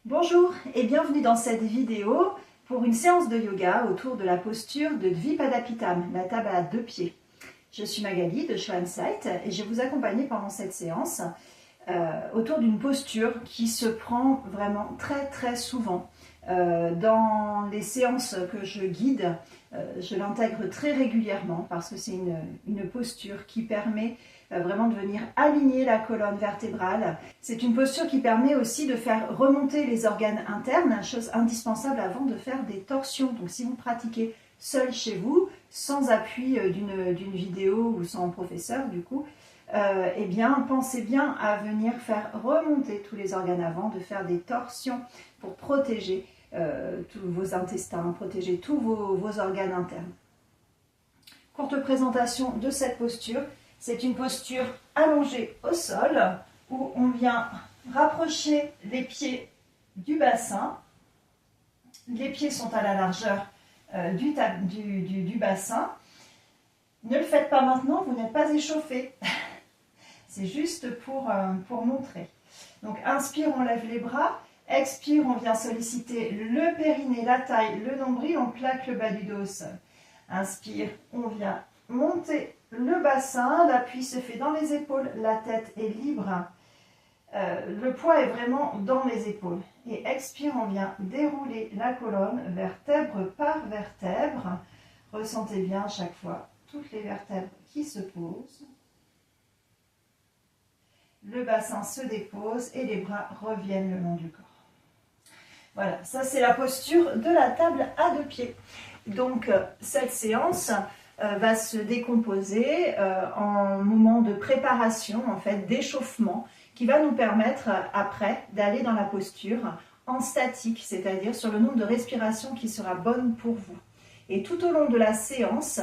Bonjour et bienvenue dans cette vidéo pour une séance de yoga autour de la posture de Dvipadapittam, la table à deux pieds. Je suis Magali de Show Insight et je vais vous accompagner pendant cette séance autour d'une posture qui se prend vraiment très souvent. Dans les séances que je guide, je l'intègre très régulièrement parce que c'est une posture qui permet vraiment de venir aligner la colonne vertébrale. C'est une posture qui permet aussi de faire remonter les organes internes, chose indispensable avant de faire des torsions. Donc si vous pratiquez seul chez vous, sans appui d'une vidéo ou sans professeur du coup, eh bien pensez bien à venir faire remonter tous les organes avant, de faire des torsions pour protéger tous vos intestins, protéger tous vos organes internes. Courte présentation de cette posture. C'est une posture allongée au sol où on vient rapprocher les pieds du bassin. Les pieds sont à la largeur du bassin. Ne le faites pas maintenant, vous n'êtes pas échauffé. C'est juste pour montrer. Donc inspire, on lève les bras. Expire, on vient solliciter le périnée, la taille, le nombril, on plaque le bas du dos au sol. Inspire, on vient monter le bassin, l'appui se fait dans les épaules, la tête est libre. Le poids est vraiment dans les épaules. Et expire, on vient dérouler la colonne, vertèbre par vertèbre. Ressentez bien à chaque fois toutes les vertèbres qui se posent. Le bassin se dépose et les bras reviennent le long du corps. Voilà, ça c'est la posture de la table à deux pieds. Donc cette séance va se décomposer en moment de préparation, en fait, d'échauffement, qui va nous permettre après d'aller dans la posture en statique, c'est-à-dire sur le nombre de respirations qui sera bonne pour vous. Et tout au long de la séance,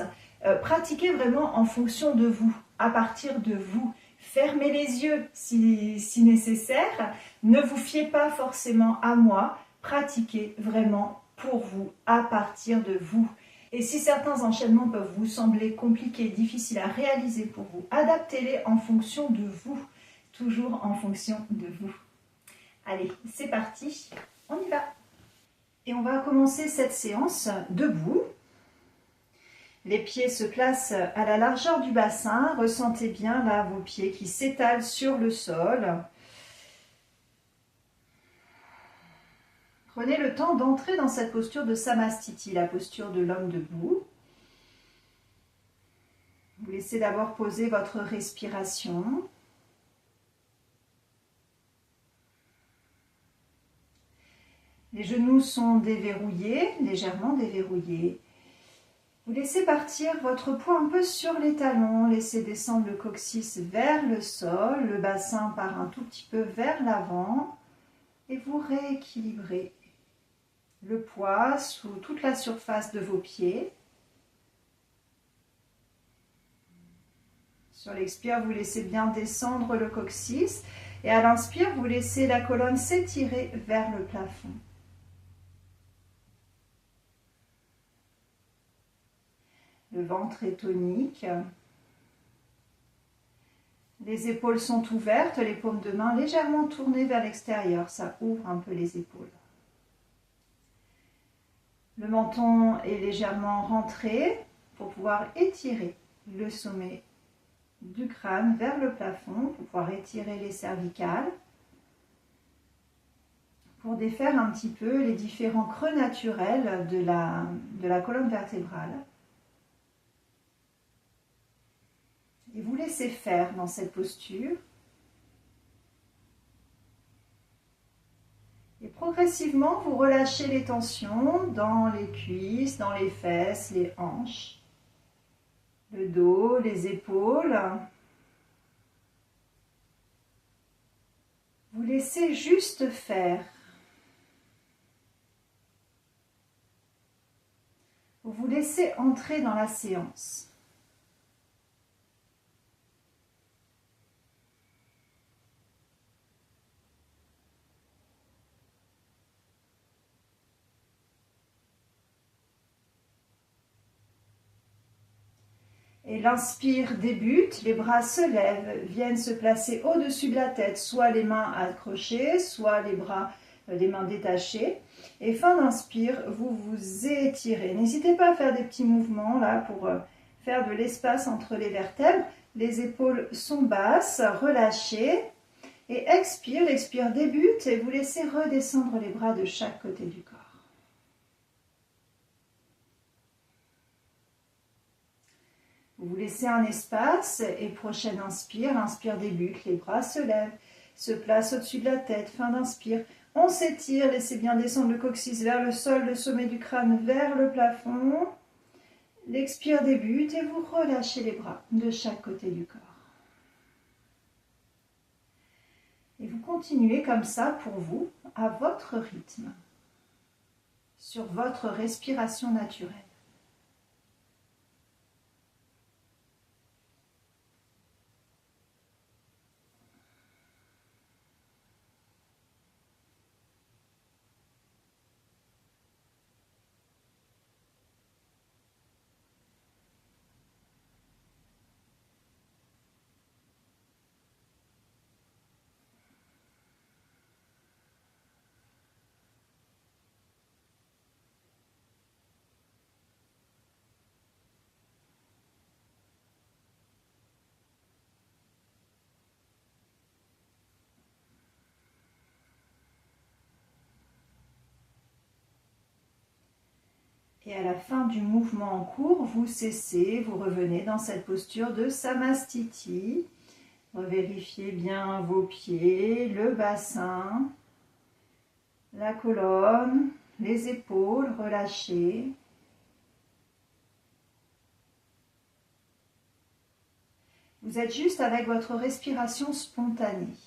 pratiquez vraiment en fonction de vous, à partir de vous. Fermez les yeux si nécessaire, ne vous fiez pas forcément à moi, pratiquez vraiment pour vous, à partir de vous. Et si certains enchaînements peuvent vous sembler compliqués, difficiles à réaliser pour vous, adaptez-les en fonction de vous, toujours en fonction de vous. Allez, c'est parti, on y va. Et on va commencer cette séance debout. Les pieds se placent à la largeur du bassin. Ressentez bien là vos pieds qui s'étalent sur le sol. Prenez le temps d'entrer dans cette posture de Samastiti, la posture de l'homme debout. Vous laissez d'abord poser votre respiration. Les genoux sont déverrouillés, légèrement déverrouillés. Vous laissez partir votre poids un peu sur les talons, laissez descendre le coccyx vers le sol, le bassin part un tout petit peu vers l'avant et vous rééquilibrez le poids sous toute la surface de vos pieds. Sur l'expire, vous laissez bien descendre le coccyx et à l'inspire, vous laissez la colonne s'étirer vers le plafond. Le ventre est tonique. Les épaules sont ouvertes, les paumes de main légèrement tournées vers l'extérieur. Ça ouvre un peu les épaules. Le menton est légèrement rentré pour pouvoir étirer le sommet du crâne vers le plafond, pour pouvoir étirer les cervicales, pour défaire un petit peu les différents creux naturels de la colonne vertébrale. Et vous laissez faire dans cette posture. Et progressivement, vous relâchez les tensions dans les cuisses, dans les fesses, les hanches, le dos, les épaules. Vous laissez juste faire. Vous vous laissez entrer dans la séance. Et l'inspire débute, les bras se lèvent, viennent se placer au-dessus de la tête, soit les mains accrochées, soit les bras les mains détachées. Et fin d'inspire, vous vous étirez. N'hésitez pas à faire des petits mouvements là pour faire de l'espace entre les vertèbres. Les épaules sont basses, relâchées. Et expire, l'expire débute et vous laissez redescendre les bras de chaque côté du corps. Vous vous laissez un espace et prochaine inspire, inspire débute, les bras se lèvent, se placent au-dessus de la tête, fin d'inspire. On s'étire, laissez bien descendre le coccyx vers le sol, le sommet du crâne vers le plafond. L'expire débute et vous relâchez les bras de chaque côté du corps. Et vous continuez comme ça pour vous, à votre rythme, sur votre respiration naturelle. Et à la fin du mouvement en cours, vous cessez, vous revenez dans cette posture de Samastiti. Vérifiez bien vos pieds, le bassin, la colonne, les épaules relâchées. Vous êtes juste avec votre respiration spontanée.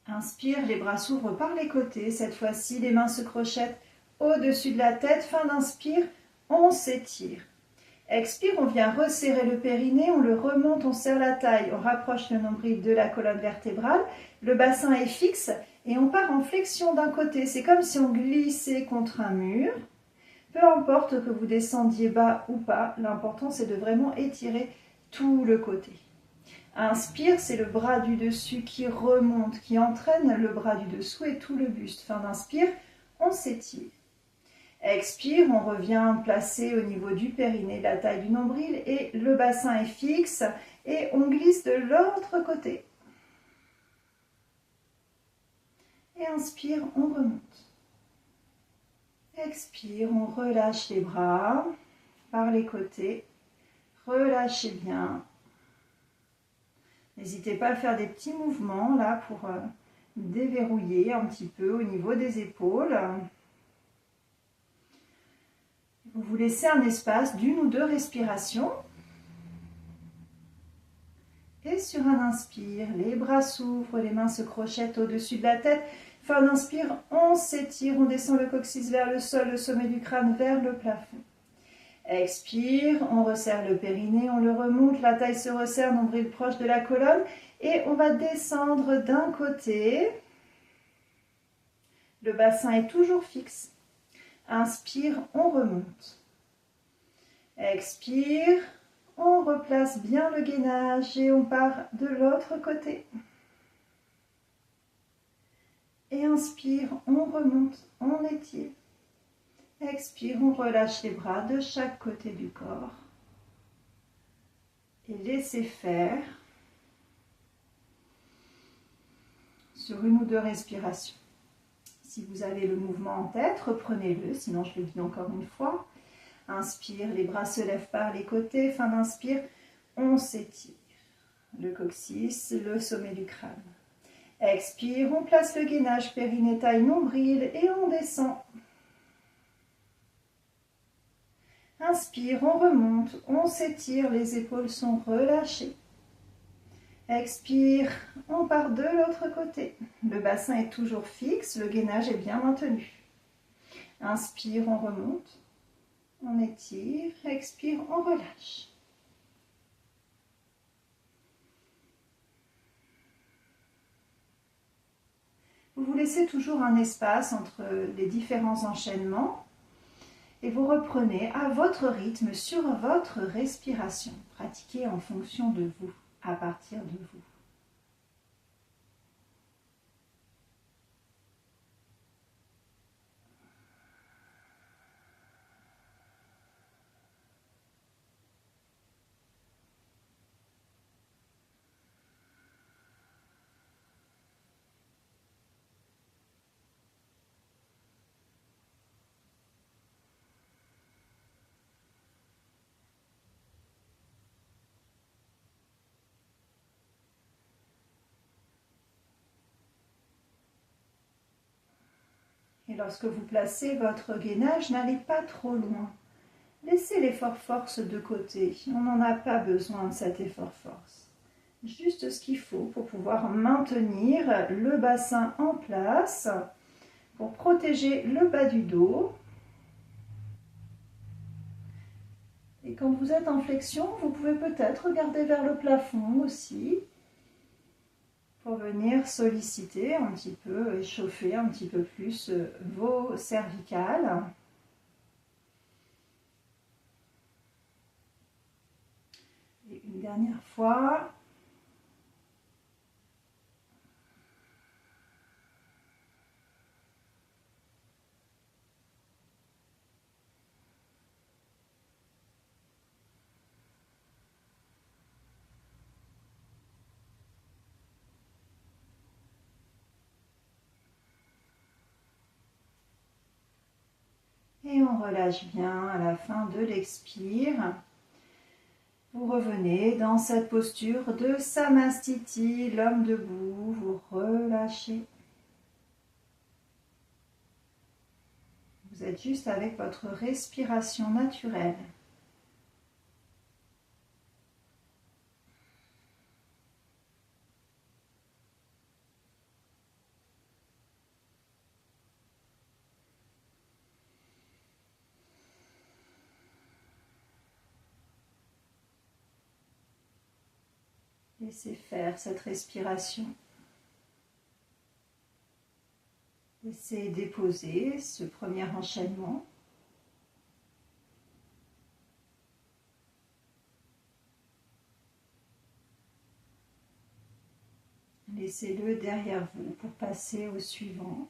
Inspire, les bras s'ouvrent par les côtés. Cette fois-ci, les mains se crochettent au-dessus de la tête. Fin d'inspire, on s'étire. Expire, on vient resserrer le périnée, on le remonte, on serre la taille, on rapproche le nombril de la colonne vertébrale. Le bassin est fixe et on part en flexion d'un côté. C'est comme si on glissait contre un mur. Peu importe que vous descendiez bas ou pas, l'important c'est de vraiment étirer tout le côté. Inspire, c'est le bras du dessus qui remonte, qui entraîne le bras du dessous et tout le buste. Fin d'inspire, on s'étire. Expire, on revient placer au niveau du périnée la taille du nombril et le bassin est fixe et on glisse de l'autre côté. Et inspire, on remonte. Expire, on relâche les bras par les côtés. Relâchez bien. N'hésitez pas à faire des petits mouvements là pour déverrouiller un petit peu au niveau des épaules. Vous vous laissez un espace d'une ou deux respirations. Et sur un inspire, les bras s'ouvrent, les mains se crochettent au-dessus de la tête. Fin d'inspire, on s'étire, on descend le coccyx vers le sol, le sommet du crâne vers le plafond. Expire, on resserre le périnée, on le remonte, la taille se resserre, nombril proche de la colonne. Et on va descendre d'un côté. Le bassin est toujours fixe. Inspire, on remonte. Expire, on replace bien le gainage et on part de l'autre côté. Et inspire, on remonte, on étire. Expire, on relâche les bras de chaque côté du corps. Et laissez faire sur une ou deux respirations. Si vous avez le mouvement en tête, reprenez-le, sinon je le dis encore une fois. Inspire, les bras se lèvent par les côtés. Fin d'inspire, on s'étire. Le coccyx, le sommet du crâne. Expire, on place le gainage, périnée, taille, nombril et on descend. Inspire, on remonte, on s'étire, les épaules sont relâchées. Expire, on part de l'autre côté. Le bassin est toujours fixe, le gainage est bien maintenu. Inspire, on remonte, on étire, expire, on relâche. Vous vous laissez toujours un espace entre les différents enchaînements. et vous reprenez à votre rythme sur votre respiration. Pratiquez en fonction de vous, à partir de vous. Et lorsque vous placez votre gainage, n'allez pas trop loin. Laissez l'effort force de côté. On n'en a pas besoin de cet effort force. Juste ce qu'il faut pour pouvoir maintenir le bassin en place, pour protéger le bas du dos. Et quand vous êtes en flexion, vous pouvez peut-être regarder vers le plafond aussi, pour venir solliciter un petit peu, échauffer un petit peu plus vos cervicales. Et une dernière fois. Et on relâche bien à la fin de l'expire. Vous revenez dans cette posture de Samastiti, l'homme debout. Vous relâchez. Vous êtes juste avec votre respiration naturelle. Laissez faire cette respiration. Laissez déposer ce premier enchaînement. Laissez-le derrière vous pour passer au suivant.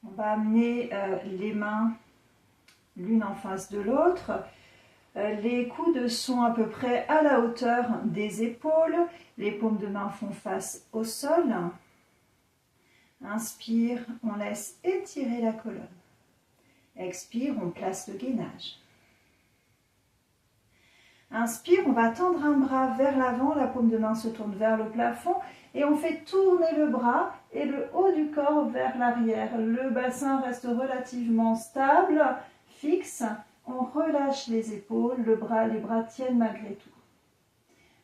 On va amener les mains l'une en face de l'autre. Les coudes sont à peu près à la hauteur des épaules. Les paumes de main font face au sol. Inspire, on laisse étirer la colonne. Expire, on place le gainage. Inspire, on va tendre un bras vers l'avant, la paume de main se tourne vers le plafond et on fait tourner le bras et le haut du corps vers l'arrière. Le bassin reste relativement stable, fixe. On relâche les épaules, les bras tiennent malgré tout.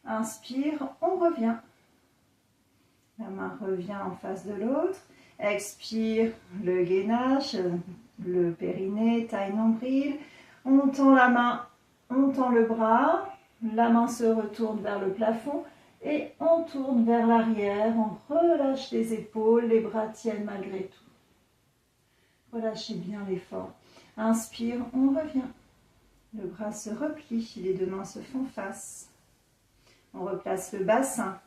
Inspire, on revient. La main revient en face de l'autre. Expire, le gainage, le périnée, taille nombril. On tend la main, on tend le bras. La main se retourne vers le plafond et on tourne vers l'arrière. On relâche les épaules, les bras tiennent malgré tout. Relâchez bien l'effort. Inspire, on revient. Le bras se replie, les deux mains se font face. On replace le bassin.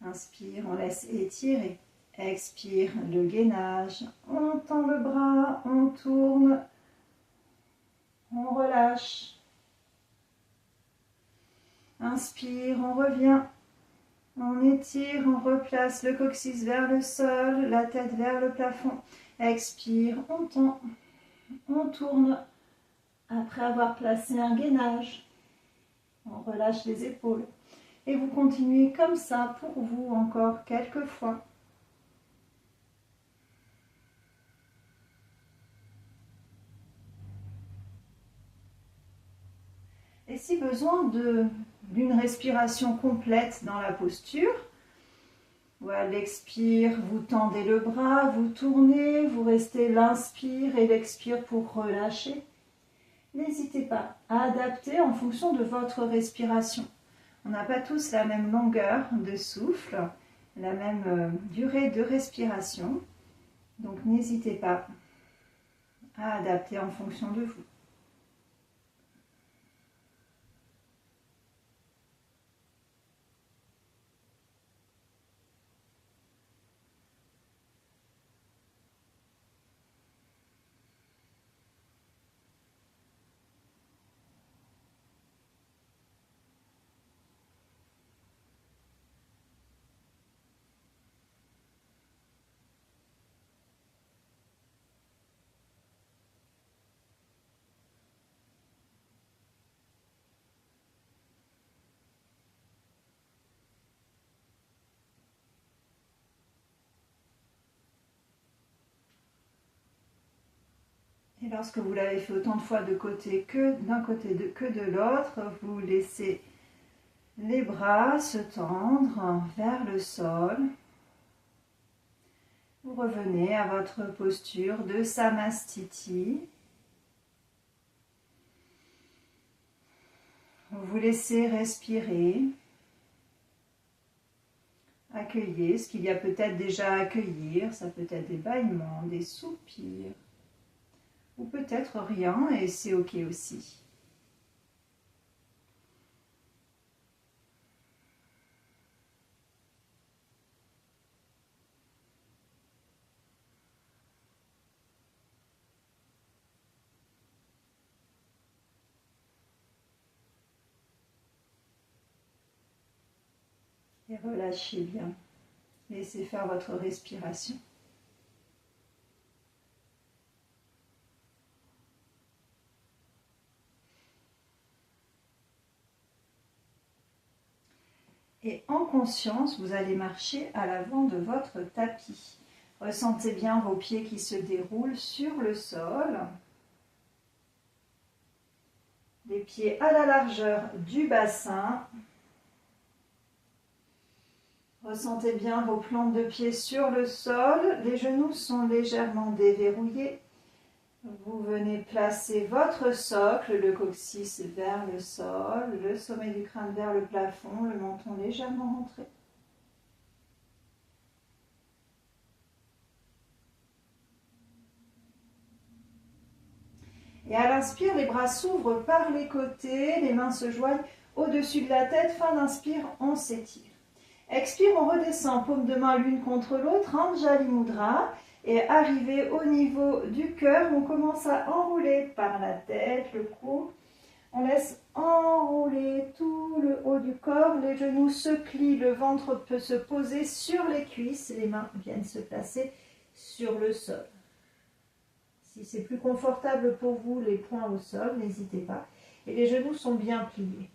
Inspire, on laisse étirer. Expire, le gainage. On tend le bras, on tourne. On relâche. Inspire, on revient. On étire, on replace le coccyx vers le sol, la tête vers le plafond. Expire, on tend. On tourne. Après avoir placé un gainage, on relâche les épaules. Et vous continuez comme ça pour vous encore quelques fois. Et si besoin d'une respiration complète dans la posture, voilà, l'expire, vous tendez le bras, vous tournez, vous restez l'inspire et l'expire pour relâcher. N'hésitez pas à adapter en fonction de votre respiration. On n'a pas tous la même longueur de souffle, la même durée de respiration. Donc n'hésitez pas à adapter en fonction de vous. Et lorsque vous l'avez fait autant de fois de côté que d'un côté que de l'autre, vous laissez les bras se tendre vers le sol. Vous revenez à votre posture de Samastiti. Vous vous laissez respirer. Accueillez ce qu'il y a peut-être déjà à accueillir. Ça peut être des bâillements, des soupirs. Ou peut-être rien, et c'est ok aussi. Et relâchez bien. Laissez faire votre respiration. Et en conscience, vous allez marcher à l'avant de votre tapis. Ressentez bien vos pieds qui se déroulent sur le sol. Les pieds à la largeur du bassin. Ressentez bien vos plantes de pieds sur le sol. Les genoux sont légèrement déverrouillés. Vous venez placer votre socle, le coccyx vers le sol, le sommet du crâne vers le plafond, le menton légèrement rentré. Et à l'inspire, les bras s'ouvrent par les côtés, les mains se joignent au-dessus de la tête. Fin d'inspire, on s'étire. Expire, on redescend, paume de main l'une contre l'autre, Anjali Mudra. Et arrivé au niveau du cœur, on commence à enrouler par la tête, le cou. On laisse enrouler tout le haut du corps, les genoux se plient, le ventre peut se poser sur les cuisses, les mains viennent se placer sur le sol. Si c'est plus confortable pour vous, les poings au sol, n'hésitez pas. Et les genoux sont bien pliés.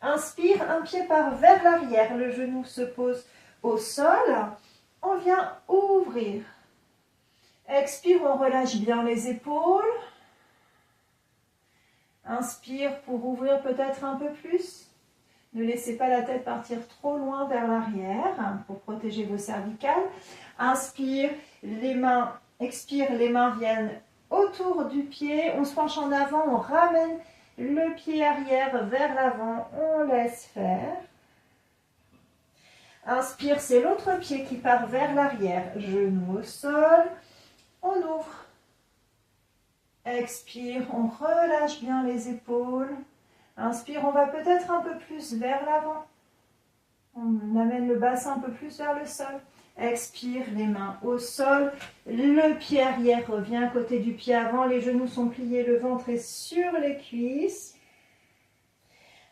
Inspire, un pied part vers l'arrière, le genou se pose au sol. On vient ouvrir. Expire, on relâche bien les épaules. Inspire pour ouvrir peut-être un peu plus. Ne laissez pas la tête partir trop loin vers l'arrière pour protéger vos cervicales. Inspire, les mains, expire, les mains viennent autour du pied. On se penche en avant, on ramène le pied arrière vers l'avant, on laisse faire. Inspire, c'est l'autre pied qui part vers l'arrière, genou au sol, on ouvre. Expire, on relâche bien les épaules. Inspire, on va peut-être un peu plus vers l'avant. On amène le bassin un peu plus vers le sol. Expire, les mains au sol. Le pied arrière revient à côté du pied avant. Les genoux sont pliés, le ventre est sur les cuisses.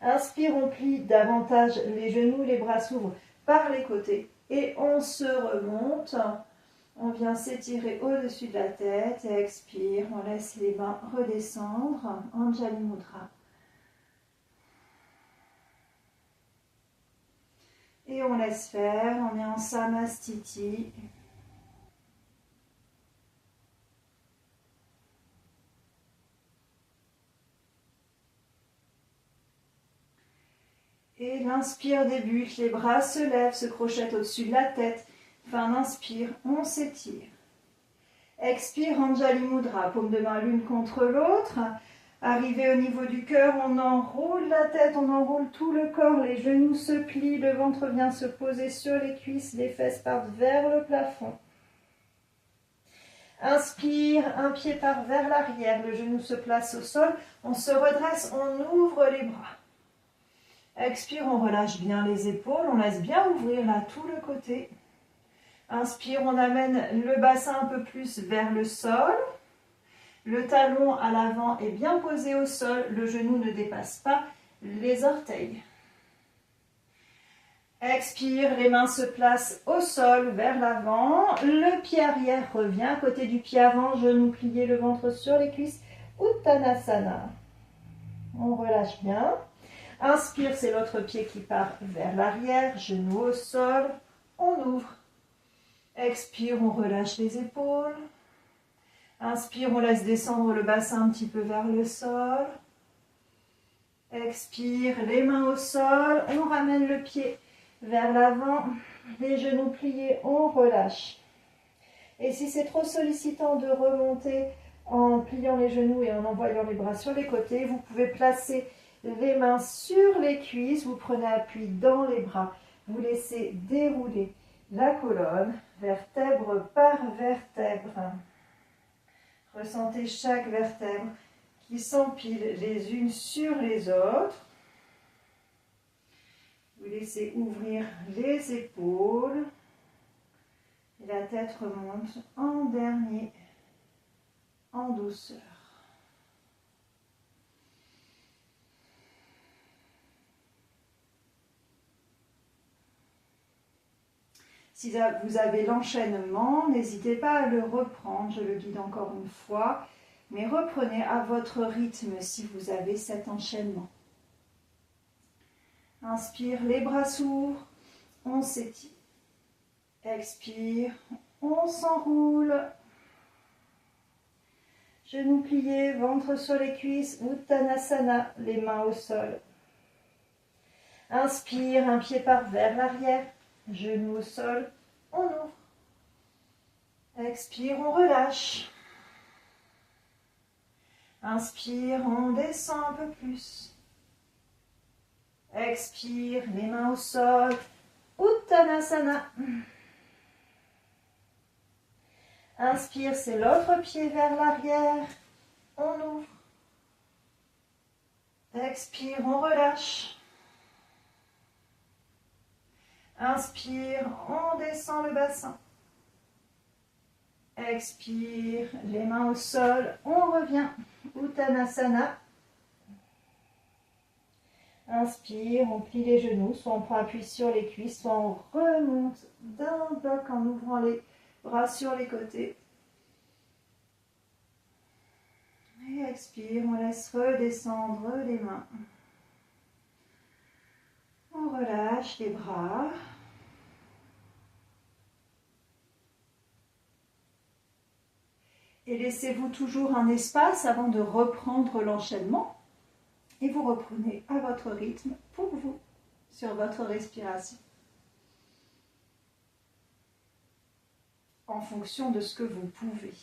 Inspire, on plie davantage les genoux, les bras s'ouvrent par les côtés. Et on se remonte. On vient s'étirer au-dessus de la tête. Et expire, on laisse les mains redescendre. Anjali Mudra. Et on laisse faire, on est en Samastiti. Et l'inspire débute, les bras se lèvent, se crochettent au-dessus de la tête. Fin d'inspire, on s'étire. Expire, Anjali Mudra, paume de main l'une contre l'autre. Arrivé au niveau du cœur, on enroule la tête, on enroule tout le corps, les genoux se plient, le ventre vient se poser sur les cuisses, les fesses partent vers le plafond. Inspire, un pied part vers l'arrière, le genou se place au sol, on se redresse, on ouvre les bras. Expire, on relâche bien les épaules, on laisse bien ouvrir là tout le côté. Inspire, on amène le bassin un peu plus vers le sol. Le talon à l'avant est bien posé au sol, le genou ne dépasse pas les orteils. Expire, les mains se placent au sol vers l'avant. Le pied arrière revient à côté du pied avant, genou plié, le ventre sur les cuisses. Uttanasana. On relâche bien. Inspire, c'est l'autre pied qui part vers l'arrière, genou au sol, on ouvre. Expire, on relâche les épaules. Inspire, on laisse descendre le bassin un petit peu vers le sol. Expire, les mains au sol, on ramène le pied vers l'avant, les genoux pliés, on relâche. Et si c'est trop sollicitant de remonter en pliant les genoux et en envoyant les bras sur les côtés, vous pouvez placer les mains sur les cuisses, vous prenez appui dans les bras, vous laissez dérouler la colonne, vertèbre par vertèbre. Ressentez chaque vertèbre qui s'empile les unes sur les autres. Vous laissez ouvrir les épaules et la tête remonte en dernier, en douceur. Si vous avez l'enchaînement, n'hésitez pas à le reprendre, je le guide encore une fois, mais reprenez à votre rythme si vous avez cet enchaînement. Inspire, les bras s'ouvrent, on s'étire. Expire, on s'enroule. Genoux pliés, ventre sur les cuisses, Uttanasana, les mains au sol. Inspire, un pied part vers l'arrière, genoux au sol, on ouvre. Expire, on relâche. Inspire, on descend un peu plus. Expire, les mains au sol, Uttanasana. Inspire, c'est l'autre pied vers l'arrière, on ouvre. Expire, on relâche. Inspire, on descend le bassin. Expire, les mains au sol, on revient. Uttanasana. Inspire, on plie les genoux, soit on prend appui sur les cuisses, soit on remonte d'un bloc en ouvrant les bras sur les côtés. Et expire, on laisse redescendre les mains. On relâche les bras. Et laissez-vous toujours un espace avant de reprendre l'enchaînement. Et vous reprenez à votre rythme, pour vous, sur votre respiration. En fonction de ce que vous pouvez.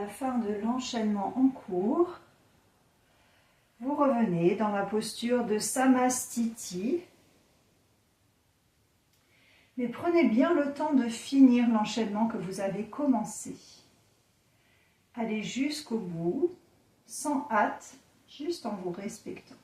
la fin de l'enchaînement en cours, vous revenez dans la posture de Samastiti. Mais prenez bien le temps de finir l'enchaînement que vous avez commencé. Allez jusqu'au bout, sans hâte, juste en vous respectant.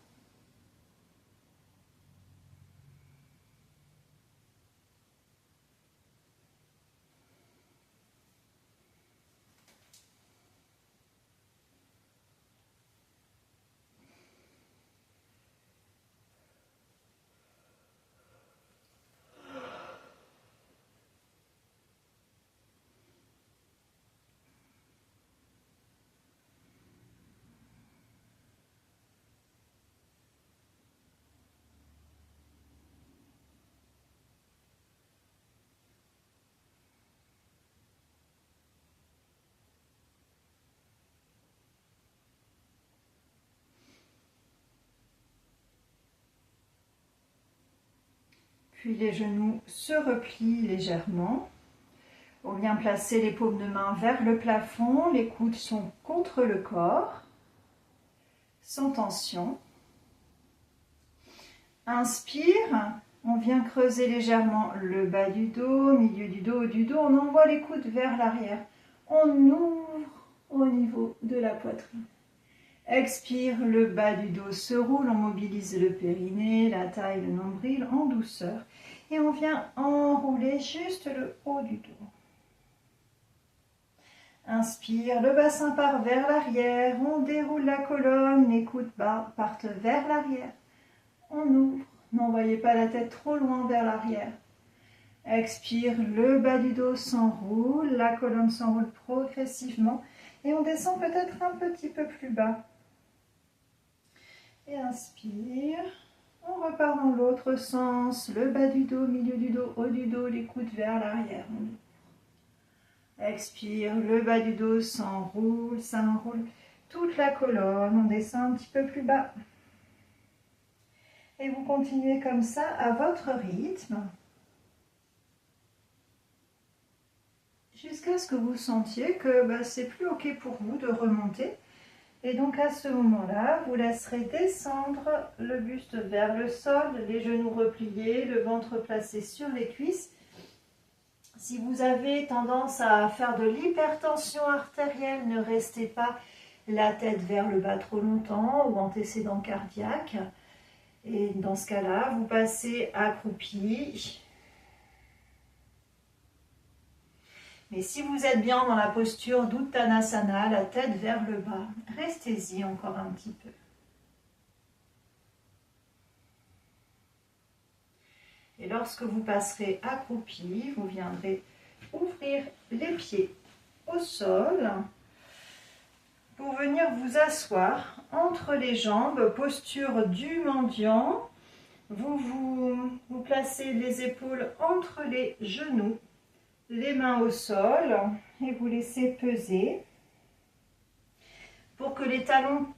Puis les genoux se replient légèrement. On vient placer les paumes de main vers le plafond, les coudes sont contre le corps, sans tension. Inspire, on vient creuser légèrement le bas du dos, milieu du dos, haut du dos. On envoie les coudes vers l'arrière. On ouvre au niveau de la poitrine. Expire, le bas du dos se roule, on mobilise le périnée, la taille, le nombril en douceur. Et on vient enrouler juste le haut du dos. Inspire, le bassin part vers l'arrière, on déroule la colonne, les coudes partent vers l'arrière. On ouvre, n'envoyez pas la tête trop loin vers l'arrière. Expire, le bas du dos s'enroule, la colonne s'enroule progressivement et on descend peut-être un petit peu plus bas. Et inspire, on repart dans l'autre sens, le bas du dos, milieu du dos, haut du dos, les coudes vers l'arrière. Expire, le bas du dos s'enroule, ça enroule toute la colonne, on descend un petit peu plus bas. Et vous continuez comme ça à votre rythme, jusqu'à ce que vous sentiez que c'est plus ok pour vous de remonter. Et donc à ce moment-là, vous laisserez descendre le buste vers le sol, les genoux repliés, le ventre placé sur les cuisses. Si vous avez tendance à faire de l'hypertension artérielle, ne restez pas la tête vers le bas trop longtemps ou antécédent cardiaque. Et dans ce cas-là, vous passez accroupi. Mais si vous êtes bien dans la posture d'Uttanasana, la tête vers le bas, restez-y encore un petit peu. Et lorsque vous passerez accroupi, vous viendrez ouvrir les pieds au sol pour venir vous asseoir entre les jambes, posture du mendiant. Vous placez les épaules entre les genoux, les mains au sol et vous laissez peser pour que les talons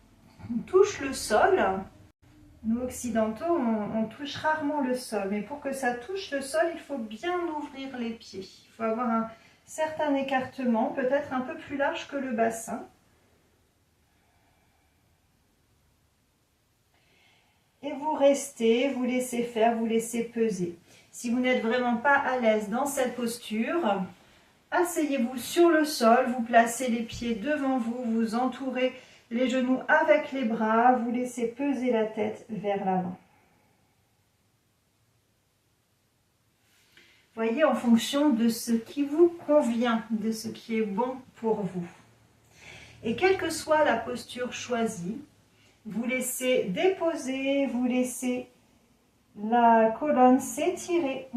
touchent le sol. Nous occidentaux, on touche rarement le sol, mais pour que ça touche le sol, il faut bien ouvrir les pieds. Il faut avoir un certain écartement, peut-être un peu plus large que le bassin. Et vous restez, vous laissez faire, vous laissez peser. Si vous n'êtes vraiment pas à l'aise dans cette posture, asseyez-vous sur le sol, vous placez les pieds devant vous, vous entourez les genoux avec les bras, vous laissez peser la tête vers l'avant. Voyez en fonction de ce qui vous convient, de ce qui est bon pour vous. Et quelle que soit la posture choisie, vous laissez déposer, vous laissez la colonne s'étirer.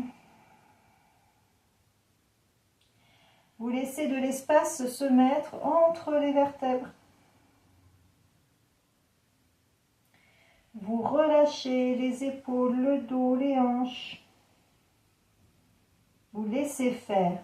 Vous laissez de l'espace se mettre entre les vertèbres. Vous relâchez les épaules, le dos, les hanches. Vous laissez faire.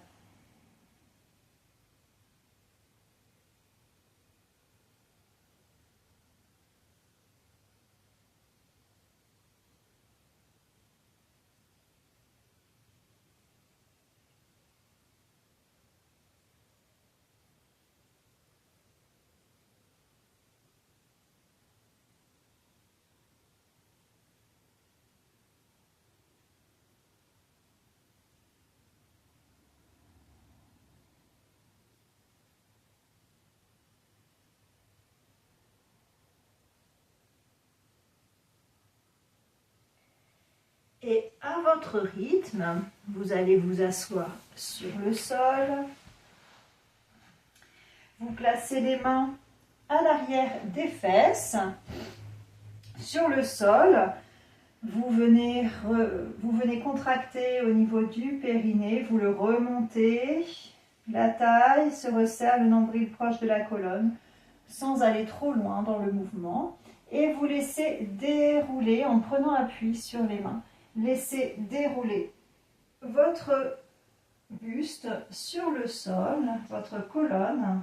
à votre rythme, vous allez vous asseoir sur le sol. Vous placez les mains à l'arrière des fesses, sur le sol. Vous venez contracter au niveau du périnée, vous le remontez. La taille se resserre, le nombril proche de la colonne, sans aller trop loin dans le mouvement. Et vous laissez dérouler en prenant appui sur les mains. Laissez dérouler votre buste sur le sol, votre colonne,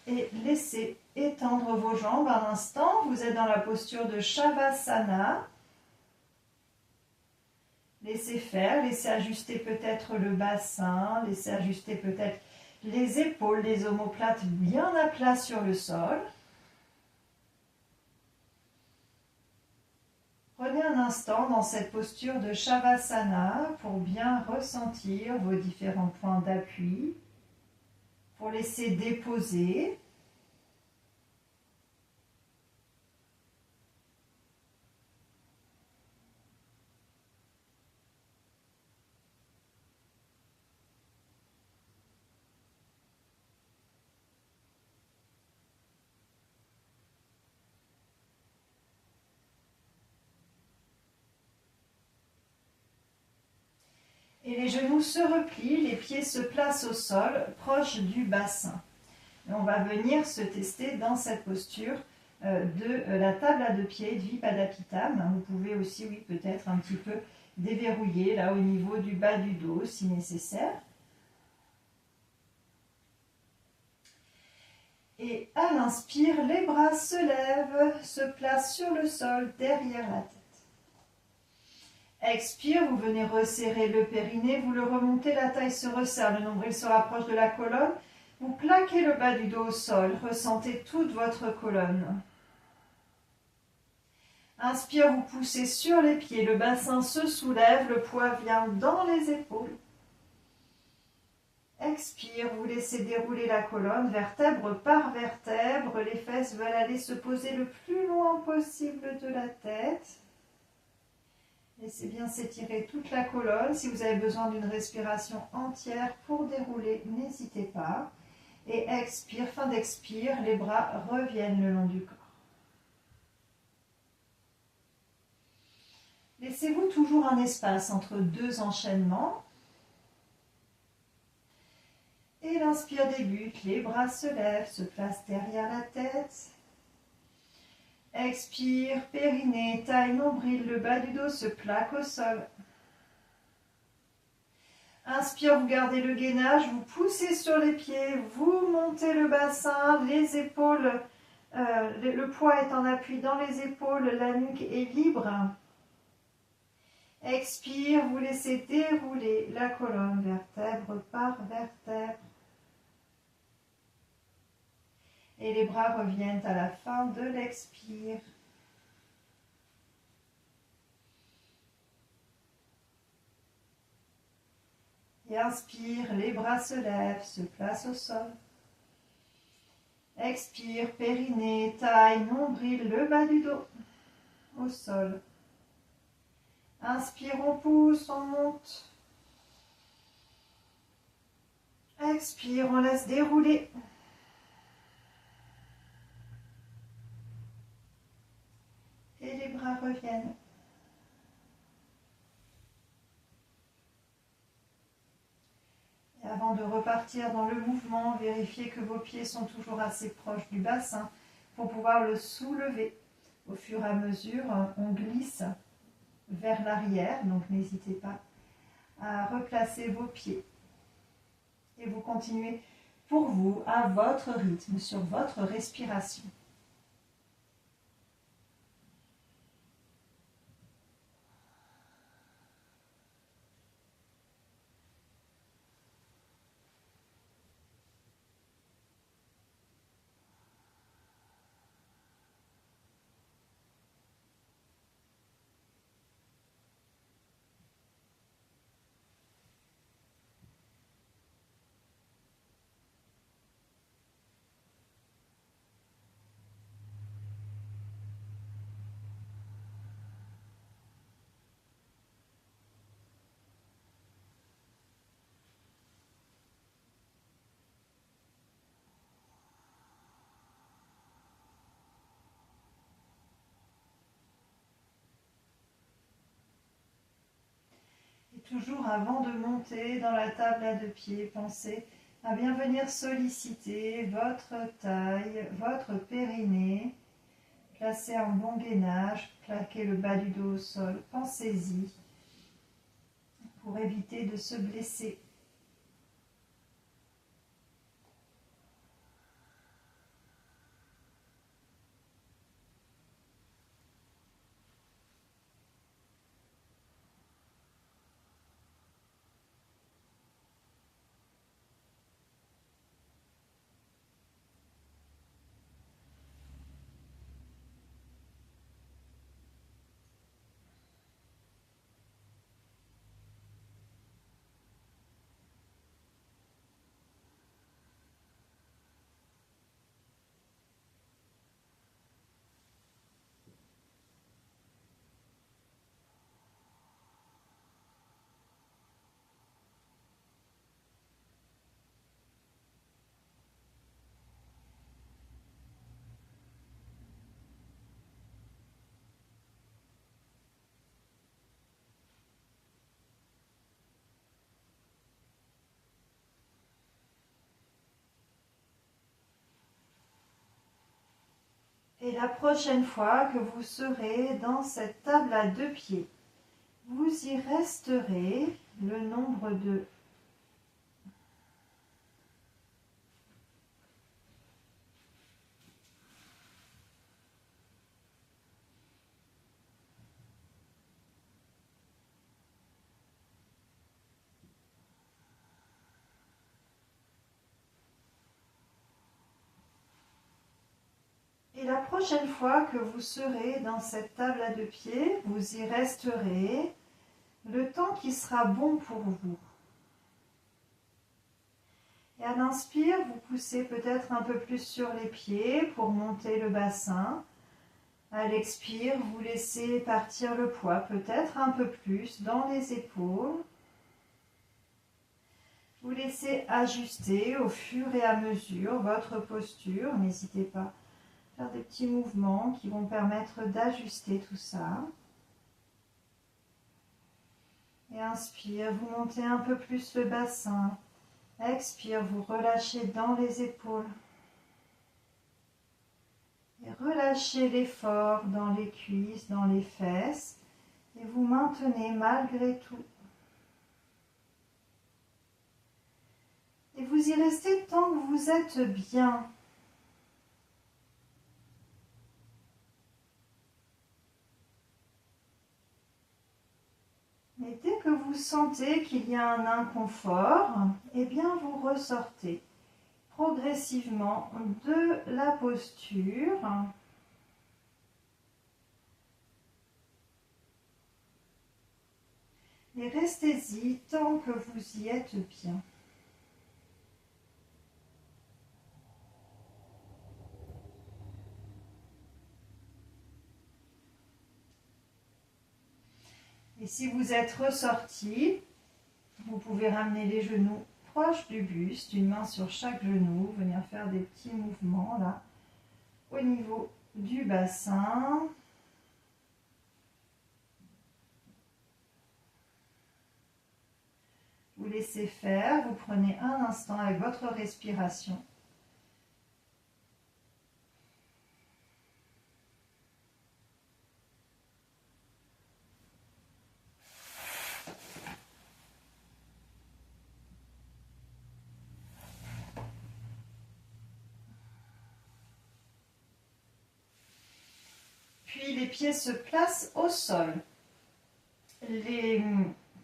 et laissez étendre vos jambes un instant. Vous êtes dans la posture de Shavasana. Laissez faire, laissez ajuster peut-être le bassin, laissez ajuster peut-être les épaules, les omoplates bien à plat sur le sol. Prenez un instant dans cette posture de Shavasana pour bien ressentir vos différents points d'appui, pour laisser déposer. Et les genoux se replient, les pieds se placent au sol, proche du bassin. Et on va venir se tester dans cette posture de la table à deux pieds, Dvipadapitame. Vous pouvez aussi, oui, peut-être un petit peu déverrouiller là au niveau du bas du dos si nécessaire. Et à l'inspire, les bras se lèvent, se placent sur le sol derrière la tête. Expire, vous venez resserrer le périnée, vous le remontez, la taille se resserre, le nombril se rapproche de la colonne. Vous plaquez le bas du dos au sol, ressentez toute votre colonne. Inspire, vous poussez sur les pieds, le bassin se soulève, le poids vient dans les épaules. Expire, vous laissez dérouler la colonne, vertèbre par vertèbre, les fesses veulent aller se poser le plus loin possible de la tête. Laissez bien s'étirer toute la colonne. Si vous avez besoin d'une respiration entière pour dérouler, n'hésitez pas. Et expire, fin d'expire, les bras reviennent le long du corps. Laissez-vous toujours un espace entre deux enchaînements. Et l'inspire débute, les bras se lèvent, se placent derrière la tête. Expire, périnée, taille, nombril, le bas du dos se plaque au sol. Inspire, vous gardez le gainage, vous poussez sur les pieds, vous montez le bassin, les épaules, le poids est en appui dans les épaules, la nuque est libre. Expire, vous laissez dérouler la colonne vertèbre par vertèbre. Et les bras reviennent à la fin de l'expire. Et inspire, les bras se lèvent, se placent au sol. Expire, périnée, taille, nombril, le bas du dos au sol. Inspire, on pousse, on monte. Expire, on laisse dérouler. Et les bras reviennent. Et avant de repartir dans le mouvement, vérifiez que vos pieds sont toujours assez proches du bassin pour pouvoir le soulever. Au fur et à mesure, on glisse vers l'arrière, donc n'hésitez pas à replacer vos pieds. Et vous continuez pour vous à votre rythme, sur votre respiration. toujours avant de monter dans la table à deux pieds, pensez à bien venir solliciter votre taille, votre périnée. Placez un bon gainage, plaquez le bas du dos au sol, pensez-y pour éviter de se blesser. Et la prochaine fois que vous serez dans cette table à deux pieds, vous y resterez le nombre de Et la prochaine fois que vous serez dans cette table à deux pieds, vous y resterez le temps qui sera bon pour vous. Et à l'inspire, vous poussez peut-être un peu plus sur les pieds pour monter le bassin. À l'expire, vous laissez partir le poids peut-être un peu plus dans les épaules. Vous laissez ajuster au fur et à mesure votre posture. N'hésitez pas à faire des petits mouvements qui vont permettre d'ajuster tout ça. Et inspire, vous montez un peu plus le bassin. Expire, vous relâchez dans les épaules. Et relâchez l'effort dans les cuisses, dans les fesses. Et vous maintenez malgré tout. Et vous y restez tant que vous êtes bien. Et dès que vous sentez qu'il y a un inconfort, eh bien vous ressortez progressivement de la posture. Et restez-y tant que vous y êtes bien. Et si vous êtes ressorti, vous pouvez ramener les genoux proches du buste, une main sur chaque genou, venir faire des petits mouvements là, au niveau du bassin. Vous laissez faire, vous prenez un instant avec votre respiration. Puis les pieds se placent au sol. Les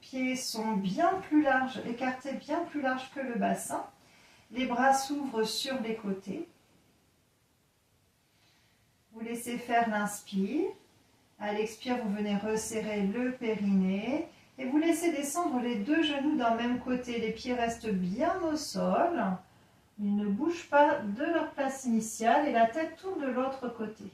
pieds sont bien plus larges, écartés bien plus larges que le bassin. Les bras s'ouvrent sur les côtés. Vous laissez faire l'inspire. À l'expire, vous venez resserrer le périnée. Et vous laissez descendre les deux genoux d'un même côté. Les pieds restent bien au sol. Ils ne bougent pas de leur place initiale et la tête tourne de l'autre côté.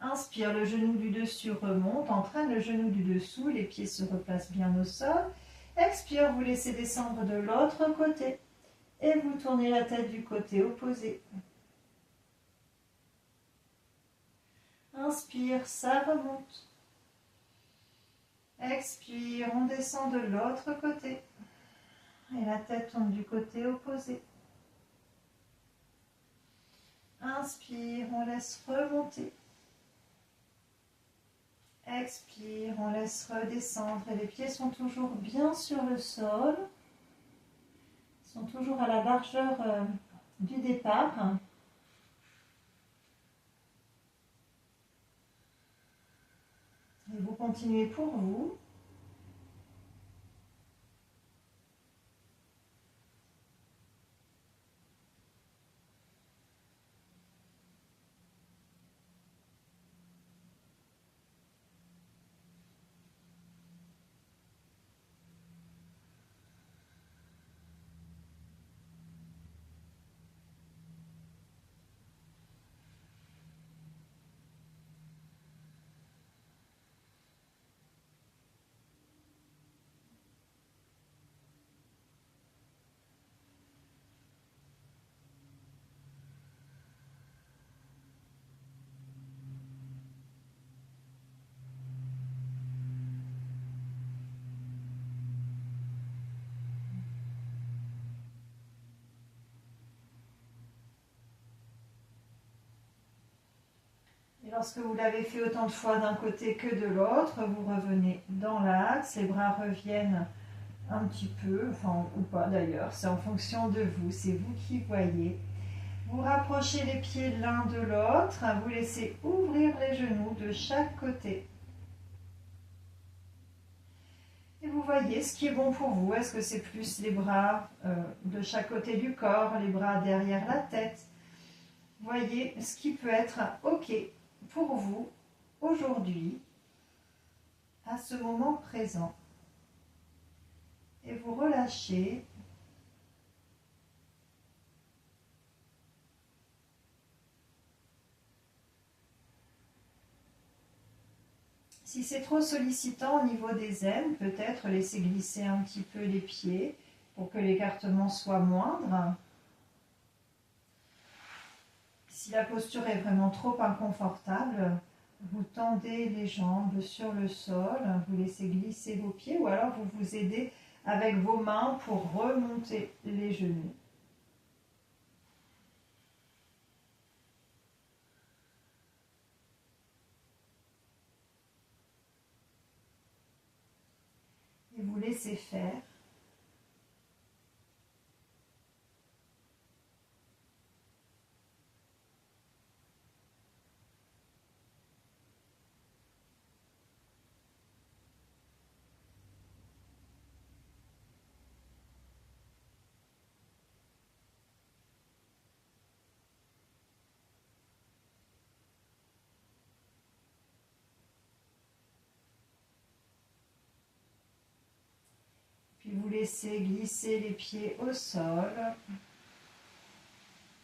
Inspire, le genou du dessus remonte, entraîne le genou du dessous, les pieds se replacent bien au sol. Expire, vous laissez descendre de l'autre côté et vous tournez la tête du côté opposé. Inspire, ça remonte. Expire, on descend de l'autre côté. Et la tête tombe du côté opposé. Inspire, on laisse remonter. Expire, on laisse redescendre. Et les pieds sont toujours bien sur le sol. Ils sont toujours à la largeur du départ. Et vous continuez pour vous. Et lorsque vous l'avez fait autant de fois d'un côté que de l'autre, vous revenez dans l'axe, les bras reviennent un petit peu, enfin ou pas d'ailleurs, c'est en fonction de vous, c'est vous qui voyez. Vous rapprochez les pieds l'un de l'autre, vous laissez ouvrir les genoux de chaque côté. Et vous voyez ce qui est bon pour vous. Est-ce que c'est plus les bras de chaque côté du corps, les bras derrière la tête? Voyez ce qui peut être OK pour vous aujourd'hui, à ce moment présent. Et vous relâchez. Si c'est trop sollicitant au niveau des aines, peut-être laisser glisser un petit peu les pieds pour que l'écartement soit moindre. Si la posture est vraiment trop inconfortable, vous tendez les jambes sur le sol, vous laissez glisser vos pieds ou alors vous vous aidez avec vos mains pour remonter les genoux. Et vous laissez faire. Puis vous laissez glisser les pieds au sol.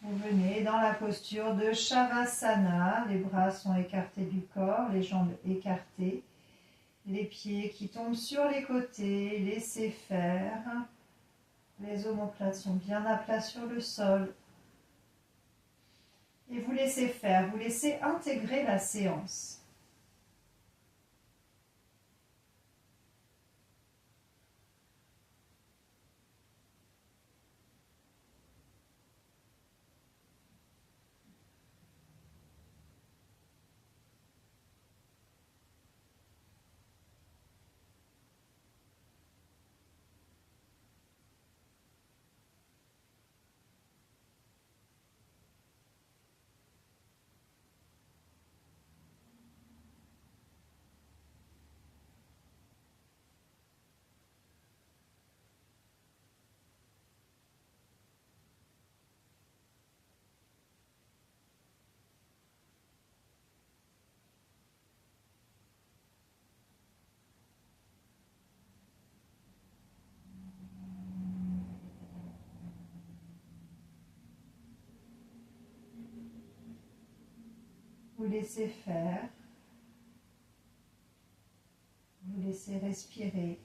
Vous venez dans la posture de Shavasana. Les bras sont écartés du corps, les jambes écartées. Les pieds qui tombent sur les côtés, laissez faire. Les omoplates sont bien à plat sur le sol. Et vous laissez faire, vous laissez intégrer la séance. Vous laissez faire. Vous laissez respirer.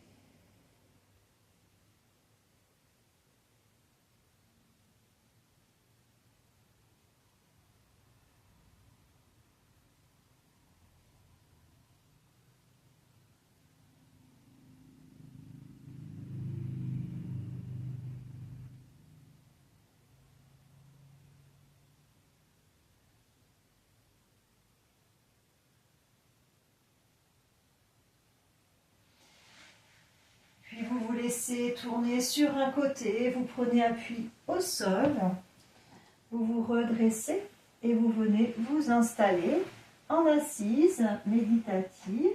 laissez tourner sur un côté, vous prenez appui au sol, vous vous redressez et vous venez vous installer en assise méditative.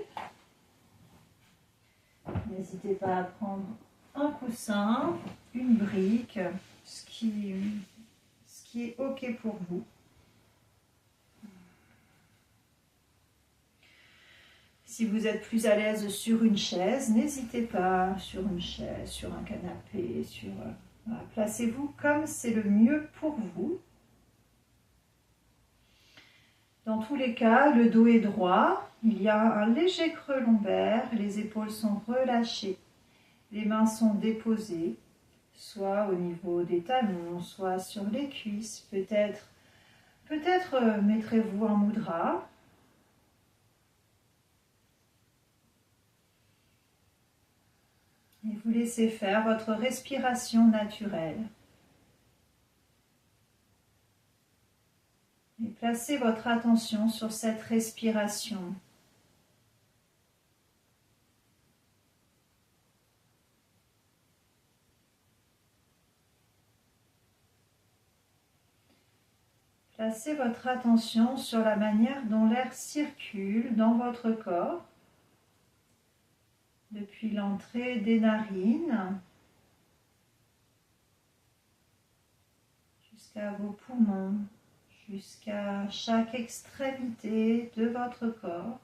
N'hésitez pas à prendre un coussin, une brique, ce qui est OK pour vous. Si vous êtes plus à l'aise sur une chaise, n'hésitez pas sur une chaise, sur un canapé, voilà, placez-vous comme c'est le mieux pour vous. Dans tous les cas, le dos est droit, il y a un léger creux lombaire, les épaules sont relâchées, les mains sont déposées, soit au niveau des talons, soit sur les cuisses, peut-être mettrez-vous en mudra. Et vous laissez faire votre respiration naturelle. Et placez votre attention sur cette respiration. Placez votre attention sur la manière dont l'air circule dans votre corps, depuis l'entrée des narines jusqu'à vos poumons, jusqu'à chaque extrémité de votre corps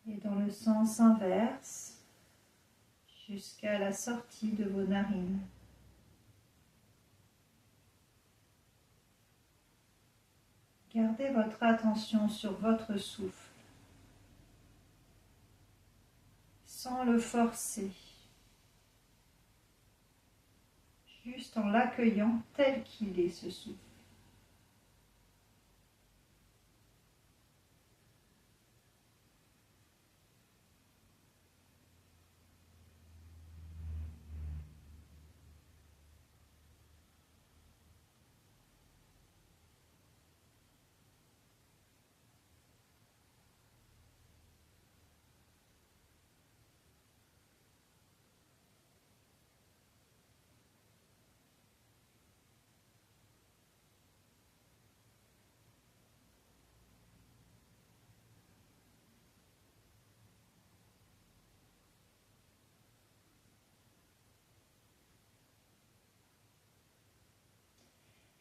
et dans le sens inverse jusqu'à la sortie de vos narines. Gardez votre attention sur votre souffle sans le forcer, juste en l'accueillant tel qu'il est, ce souffle.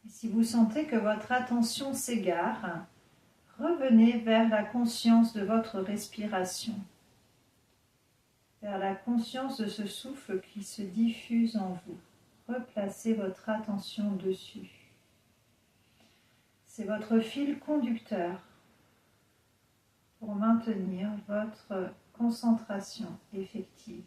Si vous sentez que votre attention s'égare, revenez vers la conscience de votre respiration, vers la conscience de ce souffle qui se diffuse en vous. Replacez votre attention dessus. C'est votre fil conducteur pour maintenir votre concentration effective.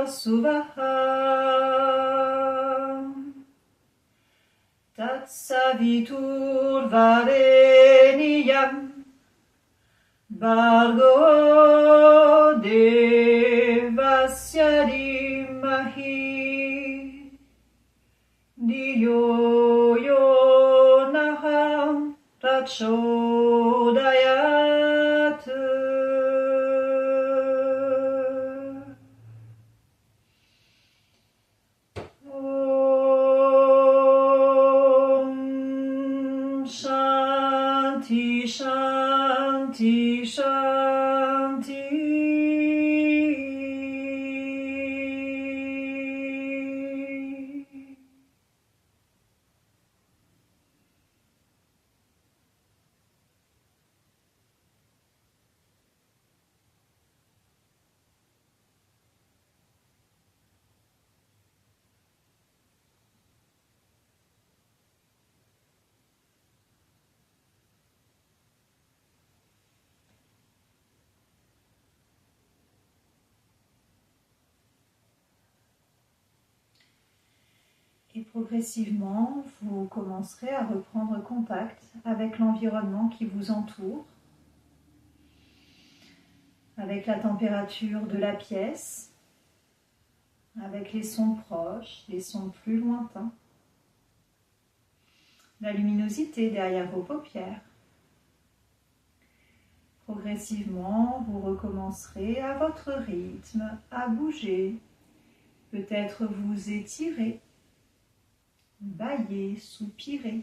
Suvaha Tatsavitur Vareniyam Bhargo Devasya Dhimahi Dhiyo Yo Naha Prachodayat. Om Shanti Shanti Shanti. Et progressivement, vous commencerez à reprendre contact avec l'environnement qui vous entoure, avec la température de la pièce, avec les sons proches, les sons plus lointains, la luminosité derrière vos paupières. Progressivement, vous recommencerez à votre rythme à bouger, peut-être vous étirer, bâiller, soupirer.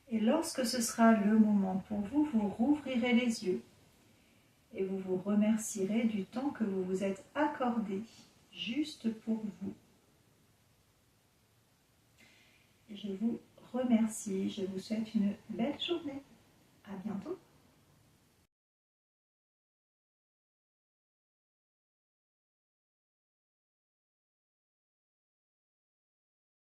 Et lorsque ce sera le moment pour vous, vous rouvrirez les yeux et vous vous remercierez du temps que vous vous êtes accordé juste pour vous. Et je vous remercie, je vous souhaite une belle journée. À bientôt.